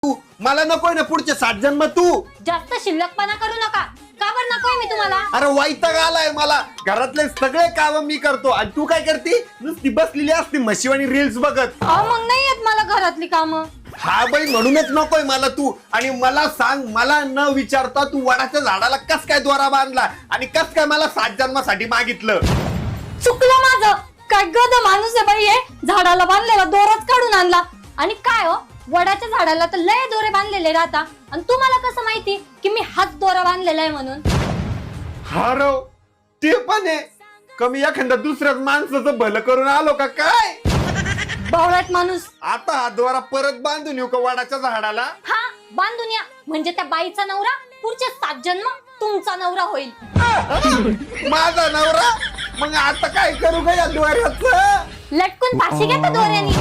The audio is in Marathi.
तू मला नकोय ना पुढचे 7 जन्म तू. जास्त शिल्लकपणा करू नका. का बरं नकोय मी तुम्हाला? अरे वैताग आलाय मला. घरातले सगळे काम मी करतो आणि तू काय करती? नुसती बसलेली असती म्हशीवाणी रील्स बघत. मग नाही येत मला घरातली कामं. हा बाई म्हणूनच नकोय मला तू. आणि मला सांग, मला न विचारता तू वडाच्या झाडाला कस काय दोरा बांधला आणि कस काय मला 7 जन्मासाठी मागितलं? चुकलं माझं. काय गध माणूस आहे बाई हे. झाडाला बांधलेला दोराच काढून आणला. आणि काय हो, वडाच्या झाडाला तर लय दोरे बांधलेले राहता आणि तुम्हाला कसं माहिती की मी हाच दोरा बांधलेला आहे म्हणून? हारव ते पण आहे. कमी एखाद्या दुसऱ्याच माणसाचं भलं करून आलो का काय? बावळट माणूस. आता हा द्वारा परत बांधून येऊ का वडाच्या झाडाला? हा बांधून या. म्हणजे त्या बाईचा नवरा पुढचे 7 जन्म तुमचा नवरा होईल. माझा नवरा? मग आता काय करू का या द्वाराचं? लटकून फाशी घ्या त्या दोऱ्यानी.